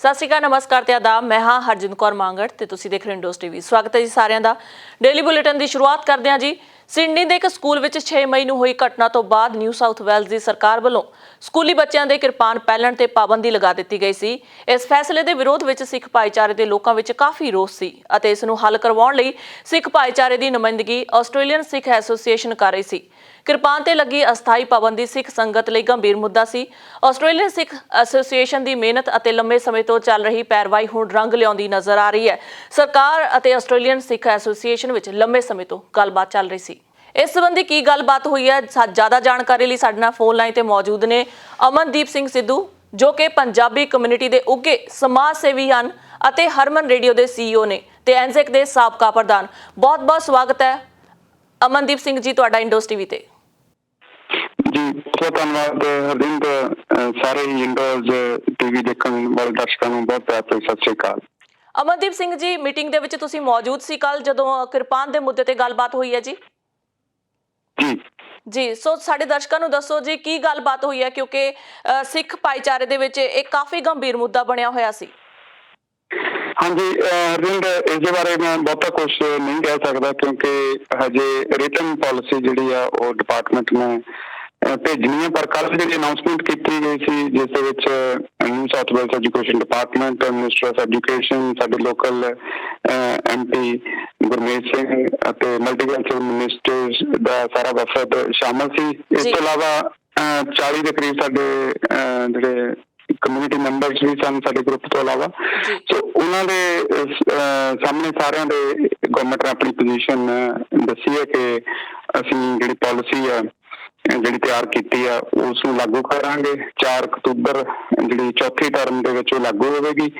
ਸਤਿ ਸ਼੍ਰੀ ਅਕਾਲ, ਨਮਸਕਾਰ ਤੇ ਆਦਾਬ। मैं हाँ हरजिंद कौर मांगड़ ते तुसीं देख रहे इंडोज टीवी। स्वागत है जी सारिਆਂ ਦਾ। डेली बुलेटिन की शुरुआत करते हैं जी। सिडनी ਦੇ ਇੱਕ ਸਕੂਲ ਵਿੱਚ 6 ਮਈ ਨੂੰ ਹੋਈ ਘਟਨਾ ਤੋਂ ਬਾਅਦ ਨਿਊ ਸਾਊਥ ਵੇਲਜ਼ ਦੀ ਸਰਕਾਰ ਵੱਲੋਂ ਸਕੂਲੀ ਬੱਚਿਆਂ ਦੇ ਕਿਰਪਾਨ ਪਹਿਨਣ ਤੇ ਪਾਬੰਦੀ ਲਗਾ ਦਿੱਤੀ ਗਈ ਸੀ। ਇਸ ਫੈਸਲੇ ਦੇ ਵਿਰੋਧ ਵਿੱਚ ਸਿੱਖ ਭਾਈਚਾਰੇ ਦੇ ਲੋਕਾਂ ਵਿੱਚ ਕਾਫੀ ਰੋਸ ਸੀ ਅਤੇ ਇਸ ਨੂੰ ਹੱਲ ਕਰਵਾਉਣ ਲਈ ਸਿੱਖ ਭਾਈਚਾਰੇ ਦੀ ਨੁਮਾਇੰਦਗੀ ਆਸਟ੍ਰੇਲੀਅਨ ਸਿੱਖ ਐਸੋਸੀਏਸ਼ਨ ਕਰ ਰਹੀ ਸੀ। ਕਿਰਪਾਨ ਤੇ ਲੱਗੀ ਅਸਥਾਈ ਪਾਬੰਦੀ ਸਿੱਖ ਸੰਗਤ ਲਈ ਗੰਭੀਰ ਮੁੱਦਾ ਸੀ। ਆਸਟ੍ਰੇਲੀਅਨ ਸਿੱਖ ਐਸੋਸੀਏਸ਼ਨ ਦੀ ਮਿਹਨਤ ਅਤੇ ਲੰਮੇ ਸਮੇਂ ਤੋਂ ਚੱਲ ਰਹੀ ਪੈਰਵਾਈ ਹੁਣ ਰੰਗ ਲਿਆਉਂਦੀ ਨਜ਼ਰ ਆ ਰਹੀ ਹੈ। ਸਰਕਾਰ ਅਤੇ ਆਸਟ੍ਰੇਲੀਅਨ ਸਿੱਖ ਐਸੋਸੀਏਸ਼ਨ ਵਿੱਚ ਲੰਮੇ ਸਮੇਂ ਤੋਂ ਗੱਲਬਾਤ ਚੱਲ ਰਹੀ ਸੀ। ਇਸ ਸੰਬੰਧੀ ਕੀ ਗੱਲਬਾਤ ਹੋਈ ਹੈ, ਜ਼ਿਆਦਾ ਜਾਣਕਾਰੀ ਲਈ ਸਾਡੇ ਨਾਲ ਫੋਨ ਲਾਈਨ ਤੇ ਮੌਜੂਦ ਨੇ ਅਮਨਦੀਪ ਸਿੰਘ ਸਿੱਧੂ, ਜੋ ਕਿ ਪੰਜਾਬੀ ਕਮਿਊਨਿਟੀ ਦੇ ਉੱਘੇ ਸਮਾਜ ਸੇਵੀ ਹਨ ਅਤੇ ਹਰਮਨ ਰੇਡੀਓ ਦੇ CEO ਨੇ ਤੇ ਐਨਜ਼ੈਕ ਦੇ ਸਾਬਕਾ ਪ੍ਰਧਾਨ। ਬਹੁਤ-ਬਹੁਤ ਸਵਾਗਤ ਹੈ ਅਮਨਦੀਪ ਸਿੰਘ ਜੀ ਤੁਹਾਡਾ ਇੰਡੋਜ਼ ਟੀਵੀ ਤੇ। जी बहुत धन्यवाद हरजिंद। सारे इंडोज टीवी देखने वाले दर्शकों को बहुत प्यार भरी सत श्री अकाल। ਅਮਨਦੀਪ ਸਿੰਘ ਜੀ, ਮੀਟਿੰਗ ਦੇ ਵਿੱਚ ਤੁਸੀਂ ਮੌਜੂਦ ਸੀ ਕੱਲ ਜਦੋਂ ਕਿਰਪਾਨ ਦੇ ਮੁੱਦੇ ਤੇ ਗੱਲਬਾਤ ਹੋਈ ਹੈ ਜੀ। ਜੀ ਸੋ ਸਾਡੇ ਦਰਸ਼ਕਾਂ ਨੂੰ ਦੱਸੋ ਜੀ ਕੀ ਗੱਲਬਾਤ ਹੋਈ ਹੈ, ਕਿਉਂਕਿ ਸਿੱਖ ਭਾਈਚਾਰੇ ਦੇ ਵਿੱਚ ਇਹ ਕਾਫੀ ਗੰਭੀਰ ਮੁੱਦਾ ਬਣਿਆ ਹੋਇਆ ਸੀ। हाँ जी हरजिंद, इस बारे मैं बहुता कुछ नहीं कह सकता क्योंकि हजे रिटन पॉलिसी जी डिपार्टमेंट ने भेजनी है, पर कल जी अनाउंसमेंट की गई थी जिस New South Wales education department, minister of education, साडे लोकल MP गुरमीत सिंह ਅਤੇ मल्टीकल्चरल मिनिस्टर्स ਦਾ ਸਾਰਾ ਵਫਦ ਸ਼ਾਮਲ ਸੀ। ਇਸ ਤੋਂ ਇਲਾਵਾ 40 ਦੇ ਕਰੀਬ ਸਾਡੇ ਜਿਹੜੇ ਕਮਿਊਨਿਟੀ ਮੈਂਬਰਸ ਵੀ ਸਨ ਸਾਡੇ ਗਰੁੱਪ ਤੋਂ ਇਲਾਵਾ। ਸੋ ਉਹਨਾਂ ਦੇ ਸਾਹਮਣੇ ਸਾਰਿਆਂ ਦੇ ਗਵਰਨਮੈਂਟ ਨੇ ਆਪਣੀ ਪੋਜੀਸ਼ਨ ਦੱਸੀ ਹੈ ਕਿ ਅਸੀਂ ਜਿਹੜੀ ਪਾਲਿਸੀ ਆ ਜਿਹੜੀ ਤਿਆਰ ਕੀਤੀ ਆ ਉਸ ਨੂੰ ਲਾਗੂ ਕਰਾਂਗੇ। 4 ਅਕਤੂਬਰ ਜਿਹੜੀ ਚੌਥੀ ਟਰਮ ਦੇ ਵਿੱਚ ਉਹ ਲਾਗੂ ਹੋਵੇਗੀ।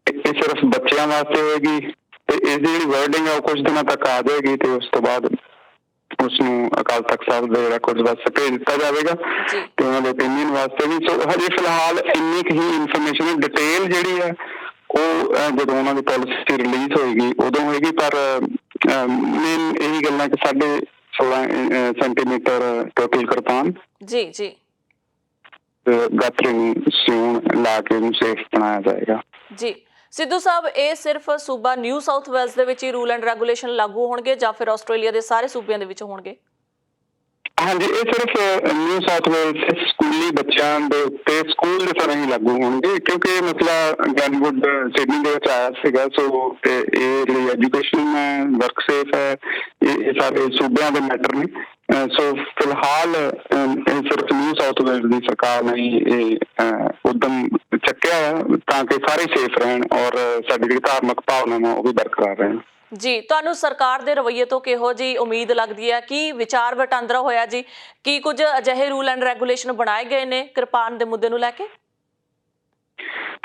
ਇਹ ਸਿਰਫ ਬੱਚਿਆਂ ਵਾਸਤੇ ਹੋਵੇਗੀ ਤੇ ਇਸ ਦੀ ਜਿਹੜੀ ਵਰਡਿੰਗ ਆ ਉਹ ਕੁਝ ਦਿਨਾਂ ਤੱਕ ਆ ਜਾਏਗੀ ਤੇ ਉਸ ਤੋਂ ਬਾਅਦ ਉਸਨੂੰ ਅਕਾਲ ਤਖਤ ਸਾਹਿਬ ਦੇ ਜਿਹੜਾ ਕੁਝ ਵਾਸਤੇ ਭੇਜ ਦਿੱਤਾ ਜਾਵੇਗਾ ਤੇ ਉਹਨਾਂ ਦੇ ਓਪੀਨੀਅਨ ਵਾਸਤੇ ਵੀ। ਸੋ ਹਜੇ ਫਿਲਹਾਲ ਇੰਨੀ ਕੁ ਹੀ ਇਨਫੋਰਮੇਸ਼ਨ, ਡਿਟੇਲ ਜਿਹੜੀ ਹੈ ਉਹ ਜਦੋਂ ਉਹਨਾਂ ਦੀ ਪਾਲਿਸੀ ਰਿਲੀਜ਼ ਹੋਏਗੀ ਉਦੋਂ ਹੋਏਗੀ। ਪਰ ਮੇਨ ਇਹੀ ਗੱਲ ਹੈ ਕਿ 16.5 ਸੈਂਟੀਮੀਟਰ ਟੋਟਲ ਕਿਰਪਾਨ ਜੀ ਗਾਤਰੇ ਨੂੰ ਸਿਉਣ ਲਾ ਕੇ ਉਹਨੂੰ ਸੇਫ ਬਣਾਇਆ ਜਾਏਗਾ। ਜੀ ਸਿੱਧੂ ਸਾਹਿਬ, ਇਹ ਸਿਰਫ ਸੂਬਾ ਨਿਊ ਸਾਊਥ ਵੇਲਜ਼ ਦੇ ਵਿੱਚ ਹੀ ਰੂਲ ਐਂਡ ਰੈਗੂਲੇਸ਼ਨ ਲਾਗੂ ਹੋਣਗੇ ਜਾਂ ਫਿਰ ਆਸਟ੍ਰੇਲੀਆ ਦੇ ਸਾਰੇ ਸੂਬਿਆਂ ਦੇ ਵਿੱਚ ਹੋਣਗੇ? ਹਾਂਜੀ, ਇਹ ਸਿਰਫ ਨਿਊ ਸਾਊਥ ਵੇਲਜ਼ ਸਕੂਲੀ ਬੱਚਿਆਂ ਦੇ ਉੱਤੇ ਸਕੂਲ ਦੇ ਤਰ੍ਹਾਂ ਹੀ ਲਾਗੂ ਹੋਣਗੇ ਕਿਉਂਕਿ ਮਸਲਾ ਗਨਵੁੱਡ ਸਿਡਨੀ ਦੇ ਵਿੱਚ ਆਇਆ ਸੀਗਾ। ਸੋ ਇਹ ਜਿਹੜੀ ਐਜੂਕੇਸ਼ਨ ਹੈ, ਵਰਕ ਸੇਫ ਹੈ, ਇਹ ਸਾਰੇ ਸੂਬਿਆਂ ਦੇ ਮੈਟਰ ਨੇ। ਸੋ ਫਿਲਹਾਲ ਇਹ ਸਿਰਫ ਨਿਊ ਸਾਊਥ ਵੇਲਜ਼ ਦੀ ਸਰਕਾਰ ਨੇ ਇਹ ਉਦਮ ਚੱਕਿਆ ਤਾਂ ਕਿ ਸਾਰੇ ਸੇਫ ਰਹਿਣ ਔਰ ਸਾਡੀ ਜਿਹੜੀ ਧਾਰਮਿਕ ਭਾਵਨਾਵਾਂ ਉਹ ਵੀ ਬਰਕਰਾਰ ਰਹਿਣ। ਜੀ, ਤੁਹਾਨੂੰ ਸਰਕਾਰ ਦੇ ਰਵੱਈਏ ਤੋਂ ਕਿਹੋ ਜਿਹੀ ਉਮੀਦ ਲੱਗਦੀ ਹੈ? ਕੀ ਵਿਚਾਰ ਵਟਾਂਦਰਾ ਹੋਇਆ ਜੀ? ਕੀ ਕੁਝ ਅਜਿਹੇ ਰੂਲ ਐਂਡ ਰੈਗੂਲੇਸ਼ਨ ਬਣਾਏ ਗਏ ਨੇ ਕਿਰਪਾਨ ਦੇ ਮੁੱਦੇ ਨੂੰ ਲੈ ਕੇ?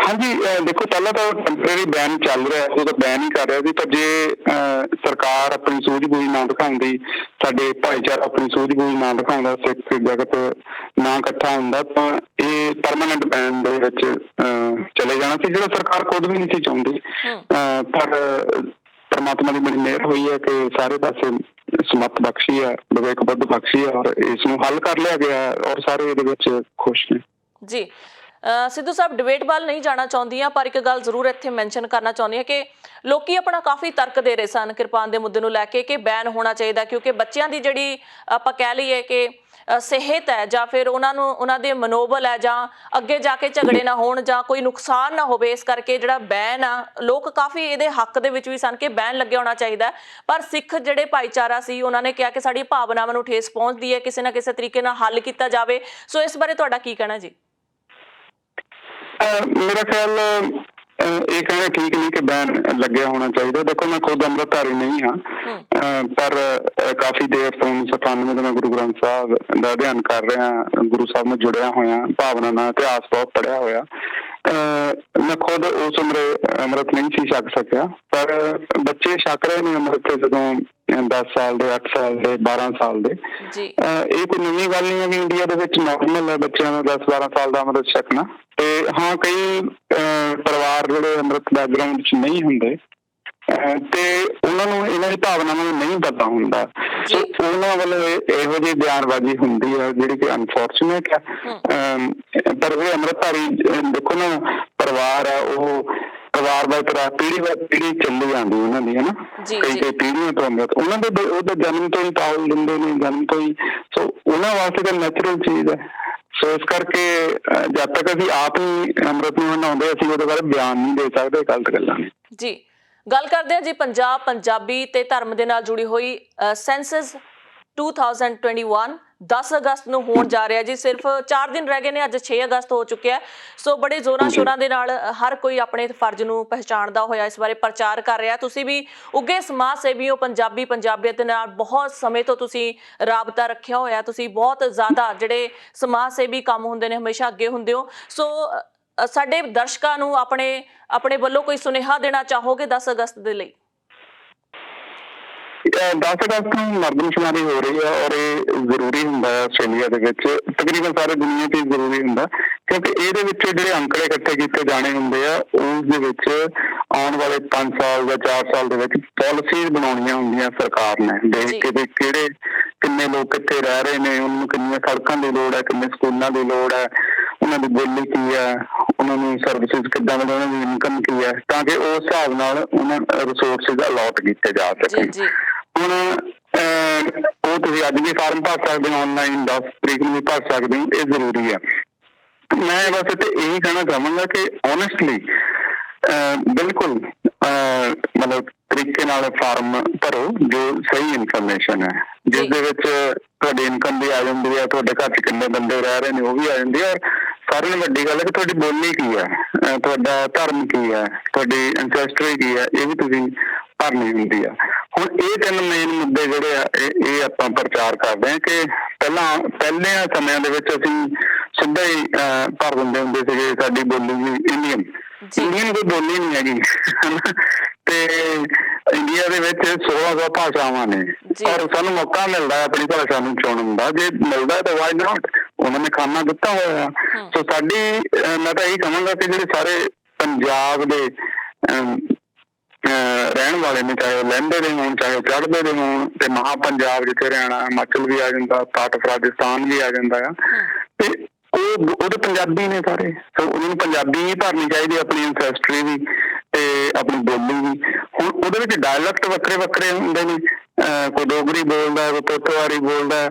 ਹਾਂਜੀ, ਦੇਖੋ ਪਹਿਲਾਂ ਤਾਂ ਟੈਂਪਰੇਰੀ ਬੈਨ ਚੱਲ ਰਿਹਾ, ਉਹ ਤਾਂ ਬੈਨ ਹੀ ਕਰ ਰਿਹਾ ਸੀ। ਪਰ ਜੇ ਸਰਕਾਰ ਆਪਣੀ ਸੂਝ-ਬੂਝ ਨਾ ਦਿਖਾਉਂਦੀ, ਸਾਡੇ ਭਾਈਚਾਰਾ ਆਪਣੀ ਸੂਝ-ਬੂਝ ਨਾ ਦਿਖਾਉਂਦਾ, ਸਿੱਖ ਜਗਤ ਨਾ ਇਕੱਠਾ ਹੁੰਦਾ ਤਾਂ ਇਹ ਪਰਮਾਨੈਂਟ ਬੈਨ ਦੇ ਵਿੱਚ ਚਲੇ ਜਾਣਾ ਸੀ, ਜਿਹੜਾ ਸਰਕਾਰ ਖੁਦ ਵੀ ਨਹੀਂ ਸੀ ਚਾਹੁੰਦੀ। ਪਰ ਪਰਮਾਤਮਾ ਦੀ ਬੜੀ ਮਿਹਰ ਹੋਈ ਹੈ ਕਿ ਸਾਰੇ ਪਾਸੇ ਸਮੱਤ ਬਖਸ਼ੀ ਹੈ, ਵਿਵੇਕ ਬੁੱਧ ਬਖਸ਼ੀ ਹੈ ਔਰ ਇਸ ਨੂੰ ਹੱਲ ਕਰ ਲਿਆ ਗਿਆ ਔਰ ਸਾਰੇ ਇਹਦੇ ਵਿੱਚ ਖੁਸ਼ ਨੇ। ਜੀ ਸਿੱਧੂ ਸਾਹਿਬ, ਡਿਬੇਟ ਵੱਲ ਨਹੀਂ ਜਾਣਾ ਚਾਹੁੰਦੀ ਹਾਂ, ਪਰ ਇੱਕ ਗੱਲ ਜ਼ਰੂਰ ਇੱਥੇ ਮੈਂਸ਼ਨ ਕਰਨਾ ਚਾਹੁੰਦੀ ਹਾਂ ਕਿ ਲੋਕੀ ਆਪਣਾ ਕਾਫੀ ਤਰਕ ਦੇ ਰਹੇ ਸਨ ਕਿਰਪਾਨ ਦੇ ਮੁੱਦੇ ਨੂੰ ਲੈ ਕੇ ਕਿ ਬੈਨ ਹੋਣਾ ਚਾਹੀਦਾ ਕਿਉਂਕਿ ਬੱਚਿਆਂ ਦੀ ਜਿਹੜੀ ਆਪਾਂ ਕਹਿ ਲਈਏ ਕਿ ਸਿਹਤ ਹੈ ਜਾਂ ਫਿਰ ਉਹਨਾਂ ਦੇ ਮਨੋਬਲ ਹੈ ਜਾਂ ਅੱਗੇ ਜਾ ਕੇ ਝਗੜੇ ਨਾ ਹੋਣ ਜਾਂ ਕੋਈ ਨੁਕਸਾਨ ਨਾ ਹੋਵੇ, ਇਸ ਕਰਕੇ ਜਿਹੜਾ ਬੈਨ ਆ ਲੋਕ ਕਾਫੀ ਇਹਦੇ ਹੱਕ ਦੇ ਵਿੱਚ ਵੀ ਸਨ ਕਿ ਬੈਨ ਲੱਗਿਆ ਹੋਣਾ ਚਾਹੀਦਾ। ਪਰ ਸਿੱਖ ਜਿਹੜੇ ਭਾਈਚਾਰਾ ਸੀ ਉਹਨਾਂ ਨੇ ਕਿਹਾ ਕਿ ਸਾਡੀ ਭਾਵਨਾਵਾਂ ਨੂੰ ਠੇਸ ਪਹੁੰਚਦੀ ਹੈ, ਕਿਸੇ ਨਾ ਕਿਸੇ ਤਰੀਕੇ ਨਾਲ ਹੱਲ ਕੀਤਾ ਜਾਵੇ। ਸੋ ਇਸ ਬਾਰੇ ਤੁਹਾਡਾ ਕੀ ਕਹਿਣਾ ਜੀ? ਮੇਰਾ ਖਿਆਲ ਇਹ ਕਹਿਣਾ ਠੀਕ ਨਹੀਂ ਕਿ ਬੈਨ ਲੱਗਿਆ ਹੋਣਾ ਚਾਹੀਦਾ। ਦੇਖੋ, ਮੈਂ ਖੁਦ ਅੰਮ੍ਰਿਤਧਾਰੀ ਨਹੀਂ ਹਾਂ, ਪਰ ਕਾਫੀ ਦੇਰ ਤੋਂ 1998 ਤੋਂ ਮੈਂ ਗੁਰੂ ਗ੍ਰੰਥ ਸਾਹਿਬ ਦਾ ਅਧਿਐਨ ਕਰ ਰਿਹਾ, ਗੁਰੂ ਸਾਹਿਬ ਨਾਲ ਜੁੜਿਆ ਹੋਇਆ, ਭਾਵਨਾ ਨਾਲ ਇਤਿਹਾਸ ਬਹੁਤ ਪੜ੍ਹਿਆ ਹੋਇਆ। ਮੈਂ ਖੁਦ ਉਸ ਉਮਰੇ ਅੰਮ੍ਰਿਤ ਨਹੀਂ ਸੀ ਛਕ ਸਕਿਆ, ਪਰ ਬੱਚੇ ਛਕ ਰਹੇ ਨੇ ਅੰਮ੍ਰਿਤ ਜਦੋਂ 10 ਸਾਲ ਦੇ, 8 ਸਾਲ ਦੇ, 12 ਸਾਲ ਦੇ। ਇਹ ਕੋਈ ਨਵੀਂ ਗੱਲ ਨਹੀਂ ਹੈ ਕਿ ਇੰਡੀਆ ਦੇ ਵਿੱਚ ਨੋਰਮਲ ਹੈ ਬੱਚਿਆਂ ਦਾ 10-12 ਸਾਲ ਦਾ ਅੰਮ੍ਰਿਤ ਛਕਣਾ। ਤੇ ਹਾਂ, ਕਈ ਪਰਿਵਾਰ ਜਿਹੜੇ ਅੰਮ੍ਰਿਤ ਬੈਕਗਰਾਊਂਡ 'ਚ ਨਹੀਂ ਹੁੰਦੇ ਤੇ ਉਹਨਾਂ ਨੂੰ ਇਹਨਾਂ ਦੀ ਭਾਵਨਾਵਾਂ ਨੂੰ ਨਹੀਂ ਪਤਾ ਹੁੰਦਾ, ਸੋ ਉਹਨਾਂ ਵੱਲੋਂ ਇਹੋ ਜਿਹੀ ਬਿਆਨਬਾਜ਼ੀ ਹੁੰਦੀ ਆ ਜਿਹੜੀ ਕਿ ਅਨਫੋਰਚੂਨੇਟ ਆ। ਪਰ ਇਹ ਅੰਮ੍ਰਿਤਧਾਰੀ ਦੇਖੋ ਨਾ, ਪਰਿਵਾਰ ਆ, ਉਹ ਪਰਿਵਾਰ ਦਾ ਤਰ੍ਹਾਂ ਪੀੜ੍ਹੀ ਬਾਅਦ ਪੀੜ੍ਹੀ ਚੱਲੀ ਜਾਂਦੀ ਉਹਨਾਂ ਦੀ, ਹਨਾ, ਕਈ ਪੀੜ੍ਹੀਆਂ ਤੋਂ ਅੰਮ੍ਰਿਤ ਉਹਨਾਂ ਦੇ ਉਹਦੇ ਜਨਮ ਤੋਂ ਹੀ ਪਾਲ ਦਿੰਦੇ ਨੇ, ਜਨਮ ਤੋਂ ਹੀ, ਸੋ ਉਹਨਾਂ ਵਾਸਤੇ ਤਾਂ ਨੈਚੁਰਲ ਚੀਜ਼ ਹੈ। ਸੋ ਇਸ ਕਰਕੇ ਜਦ ਤੱਕ ਅਸੀਂ ਆਪ ਹੀ ਅੰਮ੍ਰਿਤ ਨੂੰ ਮਨਾਉਂਦੇ, ਅਸੀਂ ਉਹਦੇ ਬਾਰੇ ਬਿਆਨ ਨਹੀਂ ਦੇ ਸਕਦੇ, ਗਲਤ ਗੱਲਾਂ ਨੇ ਜੀ। ਗੱਲ ਕਰਦੇ ਹਾਂ ਜੀ ਪੰਜਾਬ, ਪੰਜਾਬੀ ਤੇ ਧਰਮ ਦੇ ਨਾਲ ਜੁੜੀ ਹੋਈ ਸੈਂਸਸ 2021 10 ਅਗਸਤ ਨੂੰ ਹੋਣ ਜਾ ਰਿਹਾ ਜੀ। ਸਿਰਫ 4 ਦਿਨ ਰਹਿ ਗਏ ਨੇ, ਅੱਜ 6 ਅਗਸਤ ਹੋ ਚੁੱਕਿਆ। ਸੋ ਬੜੇ ਜ਼ੋਰਾਂ ਸ਼ੋਰਾਂ ਦੇ ਨਾਲ ਹਰ ਕੋਈ ਆਪਣੇ ਫਰਜ਼ ਨੂੰ ਪਹਿਚਾਣਦਾ ਹੋਇਆ ਇਸ ਬਾਰੇ ਪ੍ਰਚਾਰ ਕਰ ਰਿਹਾ। ਤੁਸੀਂ ਵੀ ਉੱਘੇ ਸਮਾਜ ਸੇਵੀ ਹੋ, ਪੰਜਾਬੀਅਤ ਦੇ ਨਾਲ ਬਹੁਤ ਸਮੇਂ ਤੋਂ ਤੁਸੀਂ ਰਾਬਤਾ ਰੱਖਿਆ ਹੋਇਆ, ਤੁਸੀਂ ਬਹੁਤ ਜ਼ਿਆਦਾ ਜਿਹੜੇ ਸਮਾਜ ਸੇਵੀ ਕੰਮ ਹੁੰਦੇ ਨੇ ਹਮੇਸ਼ਾ ਅੱਗੇ ਹੁੰਦੇ ਹੋ। ਸੋ ਸਾਡੇ ਦਰਸ਼ਕਾਂ ਨੂੰ ਆਪਣੇ ਵੱਲੋਂ ਕੋਈ ਸੁਨੇਹਾ ਦੇਣਾ ਚਾਹੋਗੇ 10 ਅਗਸਤ ਦੇ ਲਈ? 10 ਅਗਸਤ ਨੂੰ ਮਰਦਮਸ਼ੁਮਾਰੀ ਹੋ ਰਹੀ ਹੈ ਔਰ ਇਹ ਜ਼ਰੂਰੀ ਹੁੰਦਾ ਹੈ ਆਸਟ੍ਰੇਲੀਆ ਦੇ ਵਿੱਚ, ਤਕਰੀਬਨ ਸਾਰੇ ਦੁਨੀਆ 'ਚ ਜ਼ਰੂਰੀ ਹੁੰਦਾ, ਕਿਉਂਕਿ ਇਹਦੇ ਵਿੱਚ ਜਿਹੜੇ ਅੰਕੜੇ ਇਕੱਠੇ ਕੀਤੇ ਜਾਣੇ ਹੁੰਦੇ ਆ, ਉਸ ਦੇ ਵਿੱਚ ਆਉਣ ਵਾਲੇ 5 ਸਾਲ ਜਾਂ 4 ਸਾਲ ਦੇ ਵਿੱਚ ਪਾਲਿਸੀਜ਼ ਬਣਾਉਣੀਆਂ ਹੁੰਦੀਆਂ ਸਰਕਾਰ ਨੇ, ਦੇਖ ਕੇ ਵੀ ਕਿੰਨੇ ਲੋਕ ਕਿੱਥੇ ਰਹਿ ਰਹੇ ਨੇ, ਉਹਨਾਂ ਨੂੰ ਕਿੰਨੀਆਂ ਸੜਕਾਂ ਦੀ ਲੋੜ ਹੈ, ਕਿੰਨੇ ਸਕੂਲਾਂ ਦੀ ਲੋੜ ਹੈ, ਉਹਨਾਂ ਦੀ ਬੋਲੀ ਕੀ ਹੈ, ਉਹਨਾਂ ਨੂੰ ਸਰਵਿਸਿਜ਼ ਕਿੱਦਾਂ ਮਿਲਣ, ਉਹਨਾਂ ਦੀ ਇਨਕਮ ਕੀ ਹੈ, ਤਾਂ ਕਿ ਉਸ ਹਿਸਾਬ ਨਾਲ ਉਹਨਾਂ ਰਿਸੋਰਸਿਜ਼ ਅਲਾਟ ਕੀਤੇ ਜਾ ਸਕਣ। ਹੁਣ ਉਹ ਤੁਸੀਂ ਅੱਜ ਵੀ ਫਾਰਮ ਭਰ ਸਕਦੇ ਹੋ, ਆਨਲਾਈਨ 10 ਤਰੀਕ ਨੂੰ ਵੀ ਭਰ ਸਕਦੇ ਹੋ, ਇਹ ਜ਼ਰੂਰੀ ਆ। ਮੈਂ ਬਸ ਇੱਥੇ ਇਹੀ ਕਹਿਣਾ ਚਾਹਾਂਗਾ ਕਿ ਓਨੈਸਟਲੀ ਬਿਲਕੁਲ ਮਤਲਬ ਤਰੀਕੇ ਨਾਲ ਫਾਰਮ ਭਰੋ ਜੋ ਸਹੀ ਇਨਫੋਰਮੇਸ਼ਨ ਹੈ, ਜਿਸ ਦੇ ਵਿੱਚ ਤੁਹਾਡੀ ਇਨਕਮ ਵੀ ਆ ਜਾਂਦੀ ਹੈ, ਤੁਹਾਡੇ ਘਰ 'ਚ ਕਿੰਨੇ ਬੰਦੇ ਰਹਿ ਰਹੇ ਨੇ ਉਹ ਵੀ ਆ ਜਾਂਦੀ ਹੈ, ਔਰ ਸਾਰਿਆਂ ਨਾਲੋਂ ਵੱਡੀ ਗੱਲ ਹੈ ਕਿ ਤੁਹਾਡੀ ਬੋਲੀ ਕੀ ਹੈ, ਤੁਹਾਡਾ ਧਰਮ ਕੀ ਹੈ, ਤੁਹਾਡੀ ਐਂਸੈਸਟਰੀ ਕੀ ਹੈ, ਇਹ ਵੀ ਤੁਸੀਂ ਭਰਨੀ ਹੁੰਦੀ ਆ। ਹੁਣ ਇਹ 3 ਮੇਨ ਮੁੱਦੇ ਜਿਹੜੇ ਆ ਇਹ ਆਪਾਂ ਪ੍ਰਚਾਰ ਕਰਦੇ ਹਾਂ ਕਿ ਪਹਿਲੇ ਸਮਿਆਂ ਦੇ ਵਿੱਚ ਅਸੀਂ ਸਿੱਧਾ ਹੀ ਭਰ ਦਿੰਦੇ ਹੁੰਦੇ ਸੀਗੇ, ਸਾਡੀ ਬੋਲੀ ਵੀ ਇੰਡੀਅਨ ਕੋਈ ਬੋਲੀ ਨਹੀਂ ਹੈਗੀ, ਤੇ ਇੰਡੀਆ ਦੇ ਵਿੱਚ 1600 ਭਾਸ਼ਾਵਾਂ ਨੇ, ਔਰ ਸਾਨੂੰ ਮੌਕਾ ਮਿਲਦਾ ਆਪਣੀ ਭਾਸ਼ਾ ਨੂੰ ਚੁਣਨ ਦਾ, ਜੇ ਮਿਲਦਾ ਤਾਂ ਵਾਈ ਨਾਟ, ਉਹਨਾਂ ਨੇ ਖਾਨਾ ਦਿੱਤਾ ਹੋਇਆ। ਸੋ ਸਾਡੀ ਮੈਂ ਤਾਂ ਇਹੀ ਕਹਾਂਗਾ ਕਿ ਜਿਹੜੇ ਸਾਰੇ ਪੰਜਾਬ ਦੇ ਰਹਿਣ ਵਾਲੇ ਨੇ, ਚਾਹੇ ਉਹ ਲਹਿੰਦੇ ਦੇ ਹੋਣ, ਚਾਹੇ ਉਹ ਚੜ੍ਹਦੇ ਦੇ ਹੋਣ, ਤੇ ਮਹਾ ਪੰਜਾਬ ਜਿੱਥੇ ਹਰਿਆਣਾ ਹਿਮਾਚਲ ਵੀ ਆ ਜਾਂਦਾ, ਪਾਰਟ ਆਫ ਰਾਜਸਥਾਨ ਵੀ ਆ ਜਾਂਦਾ ਆ, ਤੇ ਉਹ ਤਾਂ ਪੰਜਾਬੀ ਨੇ ਸਾਰੇ, ਸੋ ਉਹਨਾਂ ਨੂੰ ਪੰਜਾਬੀ ਹੀ ਭਰਨੀ ਚਾਹੀਦੀ, ਆਪਣੀ ਐਂਸੈਸਟਰੀ ਵੀ ਤੇ ਆਪਣੀ ਬੋਲੀ ਵੀ। ਹੁਣ ਉਹਦੇ ਵਿੱਚ ਡਾਇਲੈਕਟ ਵੱਖਰੇ ਹੁੰਦੇ ਨੇ, ਕੋਈ ਡੋਗਰੀ ਬੋਲਦਾ, ਕੋਈ ਪੋਠੋਹਾਰੀ ਬੋਲਦਾ,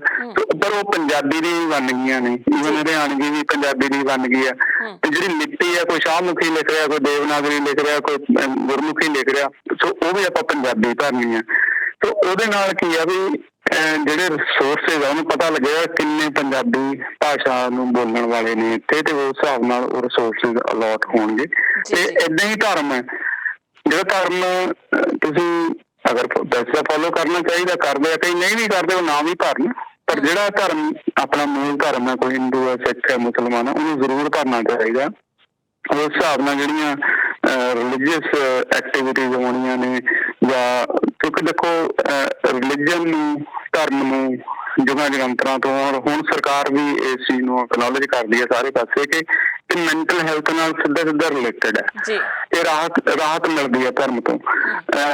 ਪਰ ਉਹ ਪੰਜਾਬੀ ਦੀ ਬਣ ਗਈਆਂ ਨੇ, ਈਵਨ ਹਰਿਆਣਵੀ ਵੀ ਪੰਜਾਬੀ ਦੀ ਬਣ ਗਈ ਆ। ਤੇ ਜਿਹੜੀ ਲਿਪੀ ਆ, ਕੋਈ ਸ਼ਾਹਮੁਖੀ ਲਿਖ ਰਿਹਾ, ਕੋਈ ਦੇਵਨਾਗਰੀ ਲਿਖ ਰਿਹਾ, ਕੋਈ ਗੁਰਮੁਖੀ ਲਿਖ ਰਿਹਾ, ਸੋ ਉਹ ਵੀ ਆਪਾਂ ਪੰਜਾਬੀ ਭਰਨੀ ਆ। ਸੋ ਉਹਦੇ ਨਾਲ ਕੀ ਆ ਵੀ ਜਿਹੜੇ ਰਿਸੋਰਸਿਸ ਆ ਉਹਨੂੰ ਪਤਾ ਲੱਗੇਗਾ ਕਿੰਨੇ ਪੰਜਾਬੀ ਭਾਸ਼ਾ ਨੂੰ ਬੋਲਣ ਵਾਲੇ ਨੇ ਇੱਥੇ, ਤੇ ਉਸ ਹਿਸਾਬ ਨਾਲ ਉਹ ਰਿਸੋਰਸਿਸ ਅਲਾਟ ਹੋਣਗੇ। ਤੇ ਏਦਾਂ ਹੀ ਧਰਮ ਹੈ, ਜਿਹੜਾ ਧਰਮ ਤੁਸੀਂ ਅਗਰ ਵੈਸੇ ਫੋਲੋ ਕਰਨਾ ਚਾਹੀਦਾ, ਕਰਦੇ ਆ, ਕਈ ਨਹੀਂ ਵੀ ਕਰਦੇ, ਉਹ ਨਾ ਵੀ ਭਰਨ, ਪਰ ਜਿਹੜਾ ਧਰਮ ਆਪਣਾ ਮੂਲ ਧਰਮ ਹੈ, ਕੋਈ ਹਿੰਦੂ ਹੈ, ਸਿੱਖ ਹੈ, ਮੁਸਲਮਾਨ ਹੈ, ਉਹਨੂੰ ਜ਼ਰੂਰ ਭਰਨਾ ਚਾਹੀਦਾ। ਉਸ ਹਿਸਾਬ ਨਾਲ ਜਿਹੜੀਆਂ ਰਿਲੀਜੀਅਸ ਐਕਟੀਵਿਟੀਜ਼ ਹੋਣੀਆਂ ਨੇ, ਜਾਂ ਕਿਉਂਕਿ ਦੇਖੋ ਰਿਲੀਜਨ ਨੂੰ, ਧਰਮ ਨੂੰ ਜੁਗਾਂ ਜੁਗਾਂਤਰਾਂ ਤੋਂ, ਔਰ ਹੁਣ ਸਰਕਾਰ ਵੀ ਇਸ ਚੀਜ਼ ਨੂੰ ਐਕਨੋਲੇਜ ਕਰਦੀ ਹੈ ਸਾਰੇ ਪਾਸੇ ਕਿ ਮੈਂਟਲ ਹੈਲਥ ਨਾਲ ਸਿੱਧਾ ਰਿਲੇਟਡ ਹੈ, ਇਹ ਰਾਹਤ ਮਿਲਦੀ ਹੈ ਧਰਮ ਤੋਂ।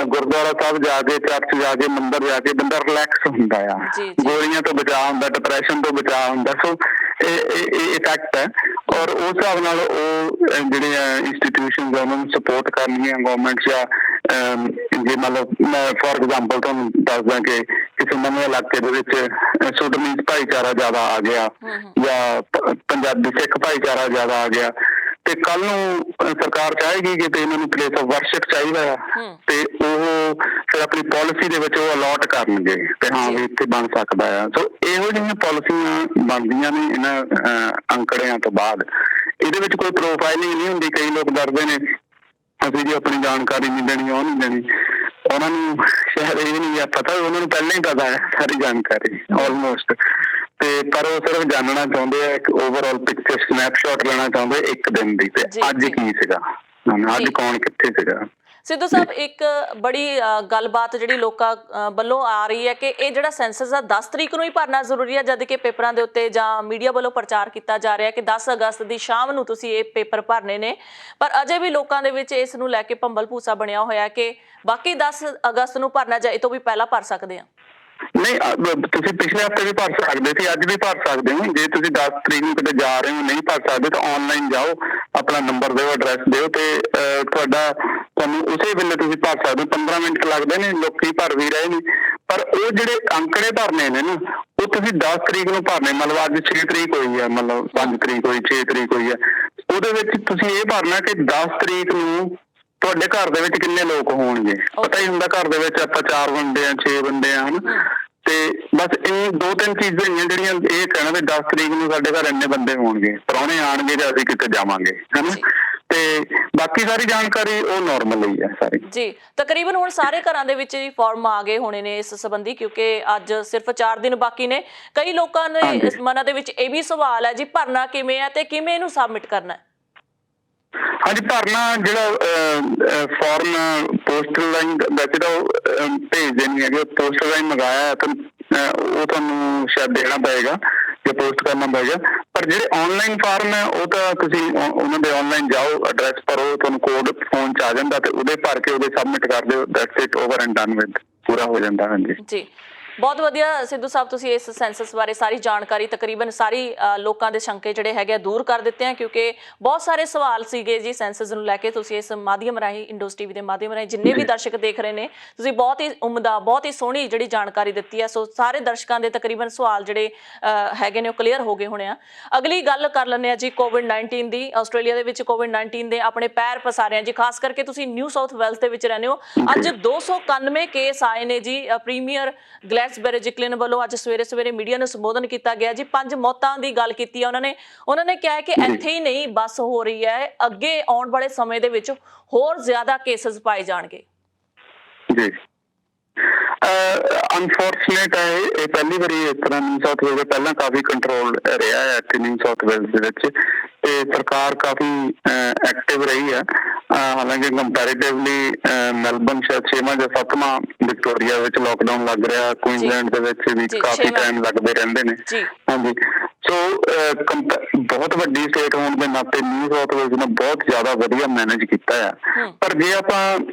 ਗੁਰਦੁਆਰਾ ਸਾਹਿਬ ਜਾ ਕੇ, ਚਰਚ ਜਾ ਕੇ, ਮੰਦਿਰ ਜਾ ਕੇ ਬੰਦਾ ਰਿਲੈਕਸ ਹੁੰਦਾ ਆ, ਗੋਲੀਆਂ ਤੋਂ ਬਚਾਅ ਹੁੰਦਾ, ਡਿਪਰੈਸ਼ਨ ਤੋਂ ਬਚਾਅ ਹੁੰਦਾ। ਸੋ ਇਹ ਇਫੈਕਟ ਹੈ, ਔਰ ਉਸ ਹਿਸਾਬ ਨਾਲ ਉਹ ਜਿਹੜੇ ਇੰਸਟੀਟਿਊਸ਼ਨ ਉਹਨਾਂ ਨੂੰ ਸਪੋਰਟ ਕਰਨੀਆਂ ਗੌਰਮੈਂਟ, ਜਾਂ ਜੇ ਮਤਲਬ ਮੈਂ ਫੋਰ ਐਗਜ਼ਾਮਪਲ ਤੁਹਾਨੂੰ ਦੱਸਦਾ ਕਿ ਕਿਸੇ ਨਵੇਂ ਇਲਾਕੇ ਦੇ ਵਿੱਚ ਸੁਡਮੀਜ਼ ਭਾਈਚਾਰਾ ਜ਼ਿਆਦਾ ਆ ਗਿਆ, ਜਾਂ ਪੰਜਾਬੀ ਸਿੱਖ ਭਾਈਚਾਰਾ ਜ਼ਿਆਦਾ ਆ ਗਿਆ, ਤੇ ਕੱਲ ਨੂੰ ਸਰਕਾਰ ਚਾਹੇਗੀ ਕਿ ਤੇ ਇਹਨਾਂ ਨੂੰ ਪਲੇਸ ਆਫ ਵਰਸ਼ਿਪ ਚਾਹੀਦਾ ਆ, ਤੇ ਉਹ ਫਿਰ ਆਪਣੀ ਪਾਲਿਸੀ ਦੇ ਵਿੱਚ ਉਹ ਅਲਾਟ ਕਰਨਗੇ ਤੇ ਹਾਂ ਵੀ ਇੱਥੇ ਬਣ ਸਕਦਾ ਆ। ਸੋ ਇਹੋ ਜਿਹੀਆਂ ਪਾਲਿਸੀਆਂ ਬਣਦੀਆਂ ਨੇ ਇਹਨਾਂ ਅੰਕੜਿਆਂ ਤੋਂ ਬਾਅਦ। ਇਹਦੇ ਵਿੱਚ ਕੋਈ ਪ੍ਰੋਫਾਈਲਿੰਗ ਨਹੀਂ ਹੁੰਦੀ, ਕਈ ਲੋਕ ਡਰਦੇ ਨੇ ਅਸੀਂ ਜੀ ਆਪਣੀ ਜਾਣਕਾਰੀ ਨਹੀਂ ਦੇਣੀ, ਉਹ ਨਹੀਂ ਦੇਣੀ, ਉਹਨਾਂ ਨੂੰ ਸ਼ਾਇਦ ਇਹ ਨਹੀਂ ਪਤਾ, ਉਹਨਾਂ ਨੂੰ ਪਹਿਲਾਂ ਹੀ ਪਤਾ ਹੈ ਸਾਰੀ ਜਾਣਕਾਰੀ ਆਲਮੋਸਟ, ਤੇ ਪਰ ਉਹ ਸਿਰਫ ਜਾਣਨਾ ਚਾਹੁੰਦੇ ਆ, ਇੱਕ ਓਵਰਆਲ ਪਿਕਚਰ ਸਨੈਪਸ਼ਾਟ ਲੈਣਾ ਚਾਹੁੰਦੇ ਇੱਕ ਦਿਨ ਦੀ, ਤੇ ਅੱਜ ਕੀ ਸੀਗਾ, ਅੱਜ ਕੌਣ ਕਿੱਥੇ ਸੀਗਾ। ਸਿੱਧੂ ਸਾਹਿਬ, ਇੱਕ ਬੜੀ ਗੱਲਬਾਤ ਜਿਹੜੀ ਲੋਕਾਂ ਵੱਲੋਂ ਆ ਰਹੀ ਹੈ ਕਿ ਇਹ ਜਿਹੜਾ ਸੈਂਸਸ ਆ 10 ਤਰੀਕ ਨੂੰ ਹੀ ਭਰਨਾ ਜ਼ਰੂਰੀ ਹੈ, ਜਦ ਕਿ ਪੇਪਰਾਂ ਦੇ ਉੱਤੇ ਜਾਂ ਮੀਡੀਆ ਵੱਲੋਂ ਪ੍ਰਚਾਰ ਕੀਤਾ ਜਾ ਰਿਹਾ ਕਿ 10 ਅਗਸਤ ਦੀ ਸ਼ਾਮ ਨੂੰ ਤੁਸੀਂ ਇਹ ਪੇਪਰ ਭਰਨੇ ਨੇ। ਪਰ ਅਜੇ ਵੀ ਲੋਕਾਂ ਦੇ ਵਿੱਚ ਇਸ ਨੂੰ ਲੈ ਕੇ ਭੰਬਲ ਭੂਸਾ ਬਣਿਆ ਹੋਇਆ ਕਿ ਬਾਕੀ 10 ਅਗਸਤ ਨੂੰ ਭਰਨਾ ਜਾਂ ਇਹ ਤੋਂ ਵੀ ਪਹਿਲਾਂ ਭਰ ਸਕਦੇ ਆ। ਨਹੀਂ, ਤੁਸੀਂ ਪਿਛਲੇ ਹਫ਼ਤੇ ਵੀ ਭਰ ਸਕਦੇ ਸੀ, ਅੱਜ ਵੀ ਭਰ ਸਕਦੇ ਹੋ। ਜੇ ਤੁਸੀਂ 10 ਤਰੀਕ ਨੂੰ ਕਿਤੇ ਜਾ ਰਹੇ ਹੋ, ਨਹੀਂ ਭਰ ਸਕਦੇ, ਤਾਂ ਆਨਲਾਈਨ ਜਾਓ, ਆਪਣਾ ਨੰਬਰ ਦਿਓ, ਐਡਰੈਸ ਦਿਓ, ਤੇ ਤੁਹਾਨੂੰ ਉਸੇ ਵੇਲੇ ਤੁਸੀਂ ਭਰ ਸਕਦੇ ਹੋ। 15 ਮਿੰਟ ਲੱਗਦੇ ਨੇ, ਲੋਕੀ ਭਰ ਵੀ ਰਹੇ ਨੇ। ਪਰ ਉਹ ਜਿਹੜੇ ਅੰਕੜੇ ਭਰਨੇ ਨੇ ਨਾ, ਉਹ ਤੁਸੀਂ 10 ਤਰੀਕ ਨੂੰ ਭਰਨੇ। ਮਤਲਬ ਅੱਜ 6 ਤਰੀਕ ਹੋਈ ਹੈ, ਮਤਲਬ 5 ਤਰੀਕ ਹੋਈ, 6 ਤਰੀਕ ਹੋਈ ਹੈ, ਉਹਦੇ ਵਿੱਚ ਤੁਸੀਂ ਇਹ ਭਰਨਾ ਕਿ 10 ਤਰੀਕ ਨੂੰ ਤੁਹਾਡੇ ਘਰ ਦੇ ਵਿੱਚ ਕਿੰਨੇ ਲੋਕ ਹੋਣਗੇ। ਪਤਾ ਹੀ ਹੁੰਦਾ, ਘਰ ਦੇ ਵਿੱਚ ਆਪਾਂ 4 ਬੰਦੇ ਆ, 6 ਬੰਦੇ ਆ, ਹਨਾ। ਤੇ ਬਸ ਇਹ 2-3 ਚੀਜ਼ਾਂ ਹੀ ਜਿਹੜੀਆਂ ਇਹ ਕਹਿਣਾ ਵੀ 10 ਤਰੀਕ ਨੂੰ ਸਾਡੇ ਘਰ ਇੰਨੇ ਬੰਦੇ ਹੋਣਗੇ, ਪ੍ਰਾਹੁਣੇ ਆਣਗੇ ਜਾਂ ਅਸੀਂ ਕਿਤੇ ਜਾਵਾਂਗੇ, ਹਨਾ। ਤੇ ਬਾਕੀ ਸਾਰੀ ਜਾਣਕਾਰੀ ਉਹ ਨਾਰਮਲ ਹੀ ਹੈ ਸਾਰੀ ਜੀ। ਤਕਰੀਬਨ ਹੁਣ ਸਾਰੇ ਘਰਾਂ ਦੇ ਵਿੱਚ ਹੀ ਫਾਰਮ ਆ ਗਏ ਹੋਣੇ ਨੇ ਇਸ ਸੰਬੰਧੀ, ਕਿਉਂਕਿ ਅੱਜ ਸਿਰਫ 4 ਦਿਨ ਬਾਕੀ ਨੇ। ਕਈ ਲੋਕਾਂ ਦੇ ਇਸ ਮਨਾਂ ਦੇ ਵਿੱਚ ਇਹ ਵੀ ਸਵਾਲ ਹੈ ਜੀ, ਭਰਨਾ ਕਿਵੇਂ ਹੈ ਤੇ ਕਿਵੇਂ ਇਹਨੂੰ ਸਬਮਿਟ ਕਰਨਾ ਹੈ? ਹਾਂਜੀ, ਭਰਨਾ ਜਿਹੜਾ ਫਾਰਮ ਪੋਸਟਲ ਰਾਹੀਂ, ਵੈਸੇ ਤਾਂ ਉਹ ਭੇਜਦੇ ਨਹੀਂ ਹੈਗੇ, ਪੋਸਟਲ ਰਾਹੀਂ ਮੰਗਾਇਆ ਤਾਂ ਉਹ ਤੁਹਾਨੂੰ ਸ਼ਾਇਦ ਦੇਣਾ ਪਏਗਾ ਜਾਂ ਪੋਸਟ ਕਰਨਾ ਪਏਗਾ। ਪਰ ਜਿਹੜੇ ਆਨਲਾਈਨ ਫਾਰਮ ਹੈ ਉਹ ਤਾਂ ਤੁਸੀਂ ਉਹਨਾਂ ਦੇ ਆਨਲਾਈਨ ਜਾਓ, ਐਡਰੈਸ ਭਰੋ, ਤੁਹਾਨੂੰ ਕੋਡ ਫੋਨ 'ਚ ਆ ਜਾਂਦਾ ਤੇ ਉਹਦੇ ਭਰ ਕੇ ਉਹਦੇ ਸਬਮਿਟ ਕਰ ਦਿਓ। That's it, over and done with, ਪੂਰਾ ਹੋ ਜਾਂਦਾ। ਹਾਂਜੀ ਜੀ, ਬਹੁਤ ਵਧੀਆ ਸਿੱਧੂ ਸਾਹਿਬ, ਤੁਸੀਂ ਇਸ ਸੈਂਸਸ ਬਾਰੇ ਸਾਰੀ ਜਾਣਕਾਰੀ, ਤਕਰੀਬਨ ਸਾਰੀ ਲੋਕਾਂ ਦੇ ਸ਼ੰਕੇ ਜਿਹੜੇ ਹੈਗੇ ਦੂਰ ਕਰ ਦਿੱਤੇ ਆ, ਕਿਉਂਕਿ ਬਹੁਤ ਸਾਰੇ ਸਵਾਲ ਸੀਗੇ ਜੀ ਸੈਂਸਸ ਨੂੰ ਲੈ ਕੇ। ਤੁਸੀਂ ਇਸ ਮਾਧਿਅਮ ਰਾਹੀਂ, ਇੰਡੋਜ਼ ਟੀਵੀ ਦੇ ਮਾਧਿਅਮ ਰਾਹੀਂ ਜਿੰਨੇ ਵੀ ਦਰਸ਼ਕ ਦੇਖ ਰਹੇ ਨੇ, ਤੁਸੀਂ ਬਹੁਤ ਹੀ ਉਮਦਾ, ਬਹੁਤ ਹੀ ਸੋਹਣੀ ਜਿਹੜੀ ਜਾਣਕਾਰੀ ਦਿੱਤੀ ਹੈ। ਸੋ ਸਾਰੇ ਦਰਸ਼ਕਾਂ ਦੇ ਤਕਰੀਬਨ ਸਵਾਲ ਜਿਹੜੇ ਹੈਗੇ ਨੇ ਉਹ ਕਲੀਅਰ ਹੋ ਗਏ ਹੋਣੇ ਆ। ਅਗਲੀ ਗੱਲ ਕਰ ਲੈਂਦੇ ਆ ਜੀ ਕੋਵਿਡ-19 ਦੀ। ਆਸਟ੍ਰੇਲੀਆ ਦੇ ਵਿੱਚ ਕੋਵਿਡ-19 ਦੇ ਆਪਣੇ ਪੈਰ ਪਸਾਰੇ ਆ ਜੀ, ਖਾਸ ਕਰਕੇ ਤੁਸੀਂ ਨਿਊ ਸਾਊਥ ਵੇਲਸ ਦੇ ਵਿੱਚ ਰਹਿੰਦੇ ਹੋ। ਅੱਜ 291 ਕੇਸ ਆਏ ਨੇ ਜੀ। ਪ੍ਰੀਮੀਅਰ ਬੈਰੇਜਿਕਲਿਨ ਵੱਲੋਂ ਅੱਜ ਸਵੇਰੇ ਮੀਡੀਆ ਨੂੰ ਸੰਬੋਧਨ ਕੀਤਾ ਗਿਆ ਜੀ। 5 ਮੌਤਾਂ ਦੀ ਗੱਲ ਕੀਤੀ ਹੈ ਉਹਨਾਂ ਨੇ ਕਿਹਾ ਕਿ ਇੱਥੇ ਹੀ ਨਹੀਂ ਬਸ ਹੋ ਰਹੀ ਹੈ, ਅੱਗੇ ਆਉਣ ਵਾਲੇ ਸਮੇਂ ਦੇ ਵਿੱਚ ਹੋਰ ਜ਼ਿਆਦਾ ਕੇਸਿਸ ਪਾਏ ਜਾਣਗੇ। ਜੀ, ਅਨਫੋਰਚੂਨੇਟ ਹੈ ਇਹ ਪਹਿਲੀ ਵਾਰੀ ਇਸ ਤਰ੍ਹਾਂ ਨਿਊ ਸਾਊਥ ਵੇਲਸ ਪਹਿਲਾਂ ਕਾਫੀ ਕੰਟਰੋਲ ਰਿਹਾ ਹੈ ਇੱਥੇ ਨਿਊ ਸਾਊਥ ਵੇਲਸ ਦੇ ਵਿੱਚ, ਤੇ ਸਰਕਾਰ ਕਾਫੀ ਐਕਟਿਵ ਰਹੀ ਹੈ। ਹਾਲਾਂਕਿ ਕੰਪੈਰੀਟਿਵਲੀ ਮੈਲਬਨ ਸ਼ਾਇਦ 6ਵਾਂ ਜਾਂ 7ਵਾਂ, ਵਿਕਟੋਰੀਆ ਵਿੱਚ ਲੋਕਡਾਊਨ ਲੱਗ ਰਿਹਾ, ਕੁਈਨਜ਼ਲੈਂਡ ਦੇ ਵਿੱਚ ਵੀ ਕਾਫੀ ਟਾਈਮ ਲੱਗਦੇ ਰਹਿੰਦੇ ਨੇ। ਹਾਂਜੀ, ਸੋ ਬਹੁਤ ਵੱਡੀ ਸਟੇਟ ਹੋਣ ਦੇ ਨਾਤੇ ਨਿਊ ਸਾਊਥ ਵੇਲਸ ਨੇ ਬਹੁਤ ਜ਼ਿਆਦਾ ਵਧੀਆ ਮੈਨੇਜ ਕੀਤਾ ਹੈ। ਪਰ ਜੇ ਆਪਾਂ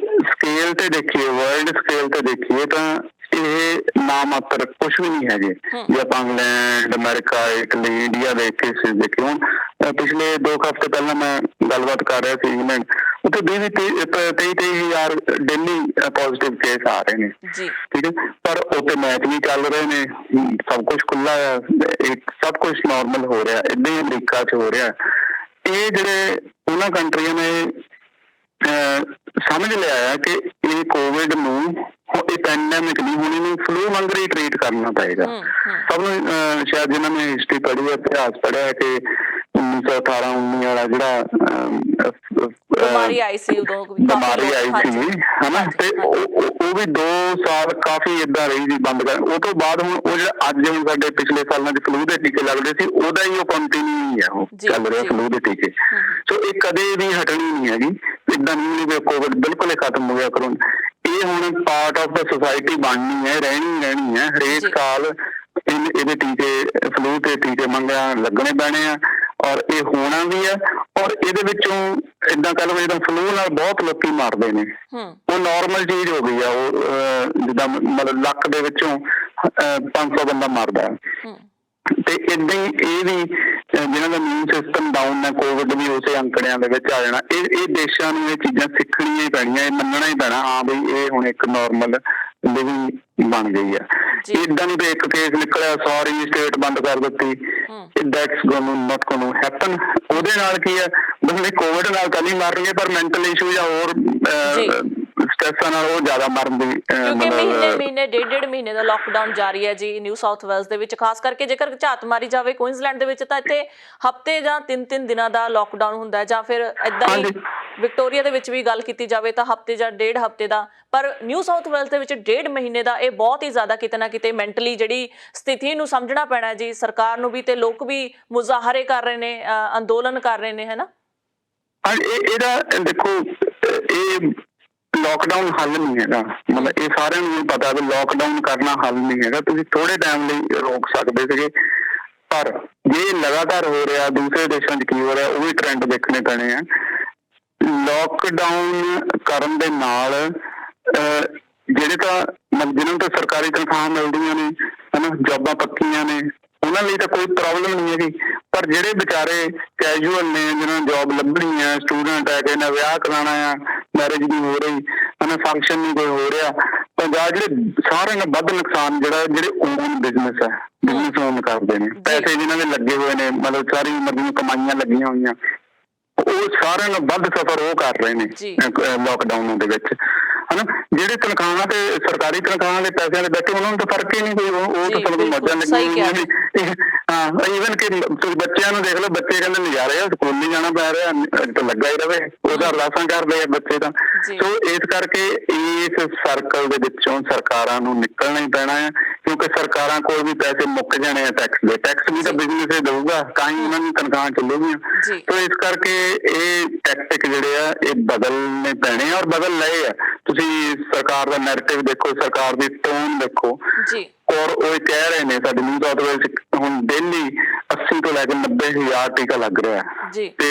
ਸਕੇਲ ਤੇ ਦੇਖੀਏ, ਵਰਲਡ ਸਕੇਲ ਤੇ ਦੇਖੀਏ, ਤਾਂ ਇਹ ਨਾ ਮਾਤਰ ਕੁਛ ਵੀ ਨਹੀਂ ਹੈਗੇ। ਜੇ ਆਪਾਂ ਇੰਗਲੈਂਡ, ਅਮਰੀਕਾ, ਇਟਲੀ, ਇੰਡੀਆ ਦੇ ਕੇਸਿਸ ਦੇਖੇ, ਹੁਣ ਪਿਛਲੇ 2 ਹਫ਼ਤੇ ਪਹਿਲਾਂ ਮੈਂ ਗੱਲਬਾਤ ਕਰ ਰਿਹਾ ਸੀ ਇੰਗਲੈਂਡ, ਉੱਥੇ 23,000 ਡੇਲੀ ਪੋਜ਼ਿਟਿਵ ਕੇਸ ਆ ਰਹੇ ਨੇ। ਠੀਕ ਹੈ, ਪਰ ਉੱਥੇ ਮੈਚ ਵੀ ਚੱਲ ਰਹੇ ਨੇ, ਸਭ ਕੁਛ ਖੁੱਲਾ ਆ, ਸਭ ਕੁਛ ਨਾਰਮਲ ਹੋ ਰਿਹਾ। ਏਦਾਂ ਹੀ ਅਮਰੀਕਾ 'ਚ ਹੋ ਰਿਹਾ। ਇਹ ਜਿਹੜੇ ਉਹਨਾਂ ਕੰਟਰੀਆਂ ਨੇ ਸਮਝ ਲਿਆ ਹੈ ਕਿ ਇਹ ਕੋਵਿਡ ਨੂੰ, ਇਹ ਪੈਂਡੈਮਿਕ ਨਹੀਂ, ਹੁਣ ਇਹਨੂੰ ਫਲੂ ਵਾਂਗ ਹੀ ਟ੍ਰੀਟ ਕਰਨਾ ਪਏਗਾ। ਸਭ ਨੂੰ ਸ਼ਾਇਦ ਜਿਹਨਾਂ ਨੇ ਹਿਸਟਰੀ ਪੜ੍ਹੀ ਹੈ, ਇਤਿਹਾਸ ਪੜ੍ਹਿਆ ਕਿ 1918-19 ਵਾਲਾ ਜਿਹੜਾ ਬਿਮਾਰੀ ਆਈ ਸੀ ਹਨਾ, ਤੇ ਉਹ ਵੀ 2 ਸਾਲ ਕਾਫੀ ਏਦਾਂ ਰਹੀ ਸੀ ਬੰਦ ਕਰ। ਉਹ ਤੋਂ ਬਾਅਦ ਹੁਣ ਉਹ ਜਿਹੜਾ ਅੱਜ ਹੁਣ ਸਾਡੇ ਪਿਛਲੇ ਸਾਲਾਂ 'ਚ ਫਲੂ ਦੇ ਟੀਕੇ ਲੱਗਦੇ ਸੀ, ਉਹਦਾ ਹੀ ਉਹ ਕੰਟੀਨਿਊ ਹੈ, ਉਹ ਚੱਲ ਰਿਹਾ ਫਲੂ ਦੇ ਟੀਕੇ। ਸੋ ਇਹ ਕਦੇ ਵੀ ਹਟਣੀ ਨਹੀਂ ਹੈਗੀ। ਏਦਾਂ ਨਹੀਂ ਵੀ ਕੋਵਿਡ ਬਿਲਕੁਲ ਹੀ ਖਤਮ ਹੋ ਗਿਆ ਕਰੋਨਾ। ਇਹ ਹੁਣ ਪਾਰਟ ਆਫ ਦ ਸੋਸਾਇਟੀ ਬਣਨੀ ਹੈ, ਰਹਿਣੀ ਹੈ। ਹਰੇਕ ਸਾਲ ਇਹਦੇ ਟੀਕੇ, ਫਲੂ ਤੇ ਟੀਕੇ ਲੱਗਣੇ ਪੈਣੇ ਆ, ਔਰ ਇਹ ਹੋਣਾ ਵੀ ਹੈ। ਔਰ ਇਹਦੇ ਵਿੱਚੋਂ ਏਦਾਂ ਕਹਿ ਲਓ, ਜਿੱਦਾਂ ਫਲੂ ਨਾਲ ਬਹੁਤ ਲੋਕੀ ਮਰਦੇ ਨੇ, ਉਹ ਨਾਰਮਲ ਚੀਜ਼ ਹੋ ਗਈ ਆ। ਉਹ ਜਿੱਦਾਂ ਮਤਲਬ ਲੱਖ ਦੇ ਵਿੱਚੋਂ 500 ਬੰਦਾ ਮਰਦਾ। ਤੇ ਏਦਾਂ ਹੀ ਇਹ ਵੀ ਜਿਹਨਾਂ ਦਾ ਇਮਿਊਨ ਸਿਸਟਮ ਡਾਊਨ ਹੈ, ਕੋਵਿਡ ਵੀ ਉਸੇ ਅੰਕੜਿਆਂ ਦੇ ਵਿੱਚ ਆ ਜਾਣਾ। ਇਹ ਦੇਸ਼ਾਂ ਨੂੰ ਇਹ ਚੀਜ਼ਾਂ ਸਿੱਖਣੀਆਂ ਹੀ ਪੈਣੀਆਂ, ਇਹ ਮੰਨਣਾ ਹੀ ਪੈਣਾ, ਹਾਂ ਬਈ ਇਹ ਹੁਣ ਇੱਕ ਨਾਰਮਲ ਲਿਵਿੰਗ ਬਣ ਗਈ ਆ। ਏਦਾਂ ਨੂੰ ਤੇ ਇੱਕ ਕੇਸ ਨਿਕਲਿਆ, ਸਾਰੀ ਸਟੇਟ ਬੰਦ ਕਰ ਦਿੱਤੀ। That's not going to happen. ਉਹਦੇ ਨਾਲ ਕੀ ਹੈ, ਬੰਦੇ ਕੋਵਿਡ ਨਾਲ ਤਾਂ ਨਹੀਂ ਮਰਨਗੇ, ਪਰ ਮੈਂਟਲ ਇਸ਼ੂ ਜਾਂ ਹੋਰ ਸਟ੍ਰੈਸਾਂ ਨਾਲ ਉਹ ਜ਼ਿਆਦਾ ਮਰਨ ਦੀ, ਕਿਉਂਕਿ ਮਹੀਨੇ 1.5 ਮਹੀਨੇ ਦਾ ਲੋਕਡਾਊਨ ਜਾਰੀ ਹੈ ਜੀ ਨਿਊ ਸਾਊਥ ਵੇਲਸ ਦੇ ਵਿੱਚ। ਖਾਸ ਕਰਕੇ ਜੇਕਰ ਝਾਤ ਮਾਰੀ ਜਾਵੇ ਕੁਈਨਜ਼ਲੈਂਡ ਦੇ ਵਿੱਚ, ਤਾਂ ਇੱਥੇ ਹਫ਼ਤੇ ਜਾਂ 3 ਦਿਨਾਂ ਦਾ ਲੋਕਡਾਊਨ ਹੁੰਦਾ ਹੈ, ਜਾਂ ਫਿਰ ਏਦਾਂ ਹੀ ਵਿਕਟੋਰੀਆ ਦੇ ਵਿੱਚ ਵੀ ਗੱਲ ਕੀਤੀ ਜਾਵੇ ਤਾਂ ਹਫ਼ਤੇ ਜਾਂ 1.5 ਹਫ਼ਤੇ ਦਾ। ਪਰ ਨਿਊ ਸਾਊਥ ਵੇਲਸ ਦੇ ਵਿੱਚ 1.5 ਮਹੀਨੇ ਦਾ, ਇਹ ਬਹੁਤ ਹੀ ਜ਼ਿਆਦਾ ਕਿਤੇ ਨਾ ਕਿਤੇ ਮੈਂਟਲੀ ਜਿਹੜੀ ਸਥਿਤੀ ਨੂੰ ਸਮਝਣਾ ਪੈਣਾ ਜੀ ਸਰਕਾਰ ਨੂੰ ਵੀ, ਤੇ ਲੋਕ ਵੀ ਮੁਜ਼ਾਹਰੇ ਕਰ ਰਹੇ ਨੇ, ਅੰਦੋਲਨ ਕਰ ਰਹੇ ਨੇ, ਹੈ ਨਾ। ਇਹਦਾ ਦੇਖੋ, ਇਹ लॉकडाउन हल नहीं हैगा, मतलब ये सारे पता भी लॉकडाउन करना हल नहीं हैगा। तुसीं थोड़े टाइम लिए रोक सकते थे, पर जे लगातार हो रहा दूसरे देशों च की हो रहा वो भी ट्रेंड देखने पैने हैं। लॉकडाउन करन दे नाल ਜਿਹੜੇ ਤਾਂ ਜਿਹਨਾਂ ਤੋਂ ਸਰਕਾਰੀ ਤਨਖਾਹਾਂ ਮਿਲਦੀਆਂ ਨੇ ਹਨਾ, ਜੋਬਾਂ ਪੱਕੀਆਂ ਨੇ, ਉਹਨਾਂ ਲਈ ਤਾਂ ਕੋਈ ਪ੍ਰੋਬਲਮ ਨਹੀਂ ਹੈਗੀ। ਪਰ ਜਿਹੜੇ ਵਿਚਾਰੇ ਕੈਜੂਅਲ ਨੇ, ਜਿਹਨਾਂ ਨੂੰ ਜੋਬ ਲੱਭਣੀ ਹੈ, ਸਟੂਡੈਂਟ ਹੈ, ਕਿਸੇ ਨੇ ਵਿਆਹ ਕਰਾਉਣਾ ਆ, ਮੈਰਿਜ ਨਹੀਂ ਹੋ ਰਹੀ ਹਨਾ, ਫੰਕਸ਼ਨ ਨਹੀਂ ਕੋਈ ਹੋ ਰਿਹਾ, ਪੰਜਾਬ ਜਿਹੜੇ ਸਾਰਿਆਂ ਨਾਲੋਂ ਵੱਧ ਨੁਕਸਾਨ ਜਿਹੜੇ ਓਨ ਬਿਜ਼ਨਸ ਹੈ, ਬਿਜ਼ਨਸ ਓਨ ਕਰਦੇ ਨੇ, ਪੈਸੇ ਜਿਨ੍ਹਾਂ ਦੇ ਲੱਗੇ ਹੋਏ ਨੇ, ਮਤਲਬ ਸਾਰੀ ਉਮਰ ਦੀਆਂ ਕਮਾਈਆਂ ਲੱਗੀਆਂ ਹੋਈਆਂ, ਉਹ ਸਾਰਿਆਂ ਨਾਲੋਂ ਵੱਧ ਸਫਰ ਉਹ ਕਰ ਰਹੇ ਨੇ ਲੋਕਡਾਊਨ ਦੇ ਵਿੱਚ ਹਨਾ। ਜਿਹੜੇ ਤਨਖਾਹਾਂ ਤੇ ਸਰਕਾਰੀ ਤਨਖਾਹਾਂ ਦੇ ਪੈਸਿਆਂ ਦੇ ਬੈਠੇ ਉਹਨਾਂ ਨੂੰ ਤਾਂ ਫਰਕ ਹੀ ਨਹੀਂ ਕੋਈ, ਉਹ ਤਾਂ ਸਭ ਨੂੰ ਮੌਜਾਂ ਲੱਗੀਆਂ ਹੋਈਆਂ ਨੇ। ਹਾਂ, ਈਵਨ ਕਿ ਤੁਸੀਂ ਬੱਚਿਆਂ ਨੂੰ ਦੇਖ ਲਓ, ਬੱਚੇ ਕਹਿੰਦੇ ਨਜ਼ਾਰੇ ਆ, ਸਕੂਲ ਨਹੀਂ ਜਾਣਾ ਪੈ ਰਿਹਾ, ਤਾਂ ਲੱਗਾ ਹੀ ਰਵੇ, ਉਹਦਾ ਅਰਦਾਸਾਂ ਕਰਦੇ ਆ ਬੱਚੇ ਤਾਂ। ਸੋ ਇਸ ਕਰਕੇ ਇਸ ਸਰਕਲ ਦੇ ਵਿੱਚੋਂ ਸਰਕਾਰਾਂ ਨੂੰ ਨਿਕਲਣਾ ਹੀ ਪੈਣਾ ਹੈ, ਕਿਉਂਕਿ ਸਰਕਾਰਾਂ ਕੋਲ ਵੀ ਪੈਸੇ ਮੁੱਕ ਜਾਣੇ ਆ ਟੈਕਸ ਦੇ। ਟੈਕਸ ਵੀ ਤਾਂ ਬਿਜ਼ਨਸ ਦਊਗਾ, ਤਾਂ ਹੀ ਉਹਨਾਂ ਦੀ ਤਨਖਾਹਾਂ ਚੱਲੂਗੀਆਂ। ਸੋ ਇਸ ਕਰਕੇ ਇਹ ਟੈਕਟਿਕ ਜਿਹੜੇ ਆ ਇਹ ਬਦਲਣੇ ਪੈਣੇ ਆ, ਔਰ ਬਦਲ ਲਏ ਆ। ਤੁਸੀਂ ਸਰਕਾਰ ਦਾ ਨੈਰੇਟਿਵ ਦੇਖੋ, ਸਰਕਾਰ ਦੀ ਟੋਨ ਦੇਖੋ, ਔਰ ਉਹ ਕਹਿ ਰਹੇ ਨੇ ਸਾਡੇ ਨਿਊ ਸਾਊਥ ਵੇਲਸ ਹੁਣ ਡੇਲੀ 80 ਤੋਂ ਲੈ ਕੇ 90,000 ਟੀਕਾ ਲੱਗ ਰਿਹਾ ਤੇ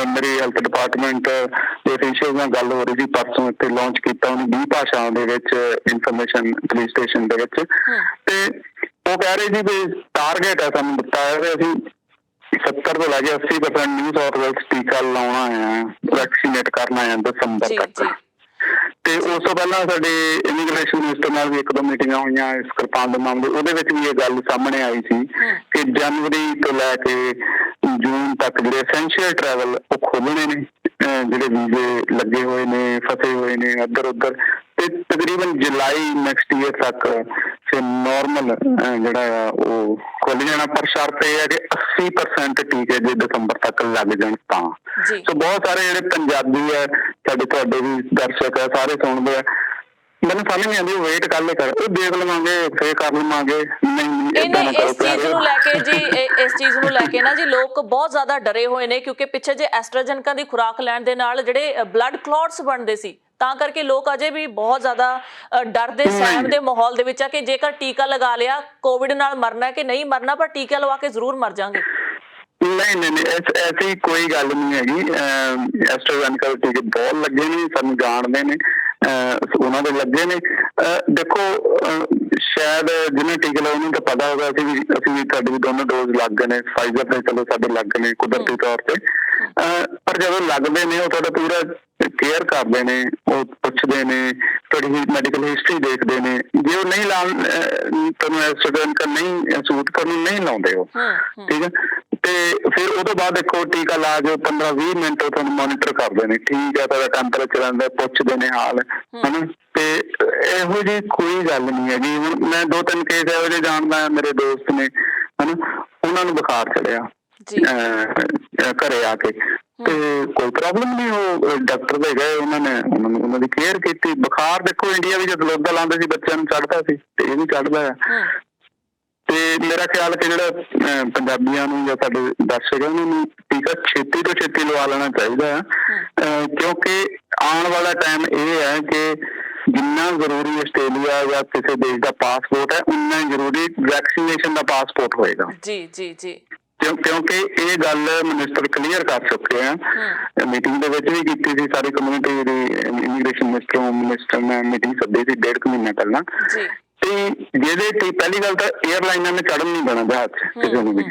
ਮੇਰੀ ਹੈਲਥ ਡਿਪਾਰਟਮੈਂਟ ਦੇ ਅਫੀਸ਼ੀਅਲ ਨਾਲ ਗੱਲ ਹੋ ਰਹੀ ਸੀ ਪਰਸੋਂ, ਇੱਥੇ ਲਾਂਚ ਕੀਤਾ ਉਹਨੇ 20 ਭਾਸ਼ਾਵਾਂ ਦੇ ਵਿੱਚ ਇਨਫੋਰਮੇਸ਼ਨ ਪੁਲਿਸ ਸਟੇਸ਼ਨ ਦੇ ਵਿੱਚ, ਤੇ ਉਹ ਕਹਿ ਰਹੇ ਸੀ ਵੀ ਟਾਰਗੇਟ ਹੈ ਸਾਨੂੰ ਦਿੱਤਾ ਹੈ ਵੀ ਅਸੀਂ 70 ਤੋਂ ਲੈ ਕੇ 80% ਨਿਊ ਸਾਊਥ ਵੇਲਸ ਟੀਕਾ ਲਾਉਣਾ ਹੈ, ਵੈਕਸੀਨੇਟ ਕਰਨਾ ਹੈ ਦਸੰਬਰ ਤੱਕ। ਤੇ ਉਸ ਤੋਂ ਪਹਿਲਾਂ ਸਾਡੇ ਇਮੀਗ੍ਰੇਸ਼ਨ ਮਿਨਿਸਟਰ ਨਾਲ ਵੀ 1-2 ਮੀਟਿੰਗਾਂ ਹੋਈਆਂ ਇਸ ਕਿਰਪਾਨ ਦੇ ਮਾਮਲੇ, ਉਹਦੇ ਵਿੱਚ ਵੀ ਇਹ ਗੱਲ ਸਾਹਮਣੇ ਆਈ ਸੀ ਕਿ ਜਨਵਰੀ ਤੋਂ ਲੈ ਕੇ ਜੂਨ ਤੱਕ ਜਿਹੜੇ ਐਸੈਂਸ਼ੀਅਲ ਟਰੈਵਲ ਉਹ ਖੋਲ੍ਹਣੇ ਨੇ, ਜਿਹੜੇ ਵੀਜ਼ੇ ਲੱਗੇ ਹੋਏ ਨੇ, ਫਸੇ ਹੋਏ ਨੇ ਇੱਧਰ ਉੱਧਰ, ਤੇ ਤਕਰੀਬਨ ਜੁਲਾਈ ਨੈਕਸਟ ਈਅਰ ਤੱਕ ਫਿਰ ਨੋਰਮਲ ਜਿਹੜਾ ਆ ਉਹ ਖੁੱਲ ਜਾਣਾ। ਪਰ ਸ਼ਰਤ ਇਹ ਹੈ ਕਿ 80% ਟੀਕੇ ਜੇ ਦਸੰਬਰ ਤੱਕ ਲੱਗ ਜਾਣ ਤਾਂ। ਸੋ ਬਹੁਤ ਸਾਰੇ ਜਿਹੜੇ ਪੰਜਾਬੀ ਹੈ ਸਾਡੇ, ਤੁਹਾਡੇ ਵੀ ਦਰਸ਼ਕ ਹੈ, ਸਾਰੇ ਸੁਣਦੇ ਆ, ਮੈਨੂੰ ਸਮਝ ਨਹੀਂ ਆਉਂਦੀ ਵੇਟ ਕਰ ਲੈ ਕਰ, ਉਹ ਦੇਖ ਲਵਾਂਗੇ ਫੇਰ ਕਰ ਲਵਾਂਗੇ, ਨਹੀਂ ਇਸ ਚੀਜ਼ ਨੂੰ ਲੈ ਕੇ ਜੀ, ਇਸ ਚੀਜ਼ ਨੂੰ ਲੈ ਕੇ ਨਾ ਜੀ ਲੋਕ ਬਹੁਤ ਜ਼ਿਆਦਾ ਡਰੇ ਹੋਏ ਨੇ, ਕਿਉਂਕਿ ਪਿੱਛੇ ਜੇ ਐਸਟਰਾਜੈਨੇਕਾ ਦੀ ਖੁਰਾਕ ਲੈਣ ਦੇ ਨਾਲ ਜਿਹੜੇ ਬਲੱਡ ਕਲੌਟਸ ਬਣਦੇ ਸੀ, ਤਾਂ ਕਰਕੇ ਲੋਕ ਅਜੇ ਵੀ ਬਹੁਤ ਜ਼ਿਆਦਾ ਡਰ ਦੇ ਸਹਿਮ ਦੇ ਮਾਹੌਲ ਦੇ ਵਿੱਚ ਆ ਕਿ ਜੇਕਰ ਟੀਕਾ ਲਗਾ ਲਿਆ ਕੋਵਿਡ ਨਾਲ ਮਰਨਾ ਕਿ ਨਹੀਂ ਮਰਨਾ, ਪਰ ਟੀਕਾ ਲਵਾ ਕੇ ਜ਼ਰੂਰ ਮਰ ਜਾਵਾਂਗੇ। ਨਹੀਂ ਐਸੀ ਕੋਈ ਗੱਲ ਨਹੀਂ ਹੈਗੀ। ਐਸਟਰਾਜੈਨੇਕਾ ਦੇ ਟੀਕੇ ਬਹੁਤ ਲੱਗੇ ਨੇ, ਸਾਨੂੰ ਜਾਣਦੇ ਨੇ, ਉਹਨਾਂ ਦੇ ਲੱਗੇ ਨੇ। ਦੇਖੋ ਸ਼ਾਇਦ ਜਿਹਨੇ ਟੀਕੇ ਲਾਏ ਉਹਨੂੰ ਤਾਂ ਪਤਾ ਹੋਗਾ, ਅਸੀਂ ਵੀ ਸਾਡੇ ਵੀ ਦੋਨੋਂ ਡੋਜ਼ ਲੱਗ ਗਏ ਨੇ, ਫਾਈਜ਼ਰ ਦੇ ਚਲੋ ਸਾਡੇ ਲੱਗ ਗਏ ਨੇ ਕੁਦਰਤੀ ਤੌਰ ਤੇ, ਪਰ ਜਦੋਂ ਲੱਗਦੇ ਨੇ ਉਹ ਤੁਹਾਡਾ ਪੂਰਾ ਕੇਅਰ ਕਰਦੇ ਨੇ, ਉਹ ਪੁੱਛਦੇ ਨੇ, ਤੁਹਾਡੀ ਮੈਡੀਕਲ ਹਿਸਟਰੀ ਦੇਖਦੇ ਨੇ, ਜੇ ਉਹ ਨਹੀਂ ਤੁਹਾਨੂੰ ਐਸਟਰਾਜੈਨੇਕਾ ਨਹੀਂ ਸੂਟ ਕਰਨ ਨਹੀਂ ਲਾਉਂਦੇ ਉਹ, ਠੀਕ ਹੈ, ਤੇ ਫਿਰ ਉਹ ਤੋਂ ਬਾਅਦ ਦੇਖੋ ਟੀਕਾ ਲਾ ਕੇ 15-20 ਮਿੰਟ ਤੁਹਾਨੂੰ ਮੋਨੀਟਰ ਕਰਦੇ ਨੇ, ਠੀਕ ਹੈ, ਤੁਹਾਡਾ ਟੈਂਪਰੇਚਰ ਆਉਂਦਾ, ਪੁੱਛਦੇ ਨੇ ਹਾਲ ਹਨਾ, ਤੇ ਇਹੋ ਜਿਹੀ ਕੋਈ ਗੱਲ ਨਹੀਂ ਹੈਗੀ। ਹੁਣ ਮੈਂ 2-3 ਕੇਸ ਇਹੋ ਜਿਹੇ ਜਾਣਦਾ, ਮੇਰੇ ਦੋਸਤ ਨੇ ਹਨਾ, ਉਹਨਾਂ ਨੂੰ ਬੁਖਾਰ ਚੜਿਆ ਘਰੇ ਆ ਕੇ, ਤੇ ਕੋਈ ਪ੍ਰੋਬਲਮ ਨਹੀਂ, ਉਹ ਡਾਕਟਰ ਦੇ ਗਏ, ਉਹਨਾਂ ਦੀ ਕੇਅਰ ਕੀਤੀ। ਬੁਖਾਰ ਦੇਖੋ ਇੰਡੀਆ ਵੀ ਜਦ ਲੋਦਾ ਲਾਉਂਦੇ ਸੀ ਬੱਚਿਆਂ ਨੂੰ ਚੜ੍ਹਦਾ ਸੀ, ਤੇ ਇਹ ਵੀ ਚੜ੍ਹਦਾ ਆ। ਤੇ ਮੇਰਾ ਖਿਆਲ ਕਿ ਜਿਹੜਾ ਪੰਜਾਬੀਆਂ ਨੂੰ ਜਾਂ ਸਾਡੇ ਦਰਸ਼ਕ ਉਹਨਾਂ ਨੂੰ ਟੀਕਾ ਛੇਤੀ ਤੋਂ ਛੇਤੀ ਲਵਾ ਲੈਣਾ ਚਾਹੀਦਾ ਹੈ, ਕਿਉਂਕਿ ਆਉਣ ਵਾਲਾ ਟਾਈਮ ਇਹ ਹੈ ਕਿ ਜਿੰਨਾ ਜ਼ਰੂਰੀ ਆਸਟ੍ਰੇਲੀਆ ਜਾਂ ਕਿਸੇ ਦੇਸ਼ ਦਾ ਪਾਸਪੋਰਟ ਹੈ, ਉਨਾ ਜ਼ਰੂਰੀ ਵੈਕਸੀਨੇਸ਼ਨ ਦਾ ਪਾਸਪੋਰਟ ਹੋਏਗਾ। ਕਿਉਂਕਿ ਇਹ ਗੱਲ ਮਿਨਿਸਟਰ ਕਲੀਅਰ ਕਰ ਚੁੱਕੇ ਆ, ਮੀਟਿੰਗ ਦੇ ਵਿੱਚ ਵੀ ਕੀਤੀ ਸੀ, ਸਾਰੀ ਕਮਿਊਨਿਟੀ ਦੀ ਇਮੀਗ੍ਰੇਸ਼ਨ ਮਿਨਿਸਟਰ ਨੇ ਮੀਟਿੰਗ ਸੱਦੀ ਸੀ 1.5 ਮਹੀਨੇ ਪਹਿਲਾਂ। ਤੇ ਜਿਹਦੇ ਪਹਿਲੀ ਗੱਲ ਤਾਂ ਏਅਰਲਾਈਨਾਂ ਨੇ ਚੜ੍ਹਨ ਨਹੀਂ ਦੇਣਾ ਜਹਾਜ਼ ਕਿਸੇ ਨੂੰ ਵੀ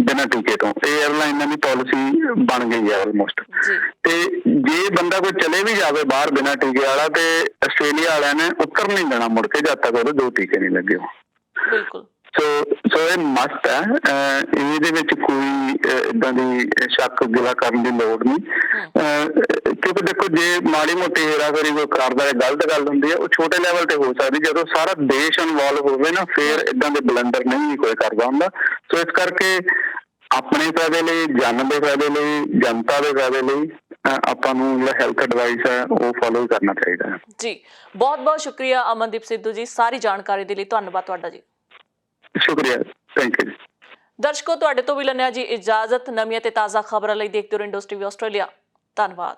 ਬਿਨਾਂ ਟੀਕੇ ਤੋਂ, ਏਅਰਲਾਈਨਾਂ ਦੀ ਪਾਲਿਸੀ ਬਣ ਗਈ ਹੈ ਆਲਮੋਸਟ। ਤੇ ਜੇ ਬੰਦਾ ਕੋਈ ਚਲੇ ਵੀ ਜਾਵੇ ਬਾਹਰ ਬਿਨਾਂ ਟੀਕੇ ਵਾਲਾ, ਤੇ ਆਸਟ੍ਰੇਲੀਆ ਵਾਲਿਆਂ ਨੇ ਉੱਤਰ ਨਹੀਂ ਦੇਣਾ ਮੁੜ ਕੇ ਜਦ ਤੱਕ ਉਹਦੇ 2 ਟੀਕੇ ਨਹੀਂ ਲੱਗੇ ਹੋ। ਬਿਲਕੁਲ। ਸੋ ਇਹ ਮਸਟ ਹੈ, ਇਹਦੇ ਵਿੱਚ ਕੋਈ ਏਦਾਂ ਦੀ ਸ਼ੱਕ ਗਿਲਾ ਕਰਨ ਦੀ ਲੋੜ ਨਹੀਂ, ਕਿਉਂਕਿ ਦੇਖੋ ਜੇ ਮਾੜੀ ਮੋਟੀ ਹੇਰਾਫੇਰੀ ਕੋਈ ਕਰਦਾ ਹੈ, ਗਲਤ ਗੱਲ ਹੁੰਦੀ ਹੈ, ਉਹ ਛੋਟੇ ਲੈਵਲ ਤੇ ਹੋ ਸਕਦੀ, ਜਦੋਂ ਸਾਰਾ ਦੇਸ਼ ਇਨਵੋਲਵ ਹੋਵੇ ਨਾ ਫਿਰ ਏਦਾਂ ਦੇ ਬਲੰਡਰ ਨਹੀਂ ਕੋਈ ਕਰਦਾ ਹੁੰਦਾ। ਸੋ ਇਸ ਕਰਕੇ ਆਪਣੇ ਫਾਇਦੇ ਲਈ, ਜਨ ਦੇ ਫਾਇਦੇ ਲਈ, ਜਨਤਾ ਦੇ ਫਾਇਦੇ ਲਈ ਆਪਾਂ ਨੂੰ ਜਿਹੜਾ ਹੈਲਥ ਐਡਵਾਈਸ ਹੈ ਉਹ ਫੋਲੋ ਕਰਨਾ ਚਾਹੀਦਾ ਹੈ। ਜੀ ਬਹੁਤ ਬਹੁਤ ਸ਼ੁਕਰੀਆ ਅਮਨਦੀਪ ਸਿੱਧੂ ਜੀ, ਸਾਰੀ ਜਾਣਕਾਰੀ ਦੇ ਲਈ ਧੰਨਵਾਦ ਤੁਹਾਡਾ ਜੀ। ਸ਼ੁਕਰੀਆ, ਥੈਂਕ ਯੂ। ਦਰਸ਼ਕੋ ਤੁਹਾਡੇ ਤੋਂ ਵੀ ਲੈਂਦੇ ਹਾਂ ਜੀ ਇਜਾਜ਼ਤ। ਨਵੀਆਂ ਤੇ ਤਾਜ਼ਾ ਖਬਰਾਂ ਲਈ ਦੇਖਦੇ ਰਹੋ ਇੰਡੋਜ਼ ਟੀਵੀ ਆਸਟ੍ਰੇਲੀਆ। ਧੰਨਵਾਦ।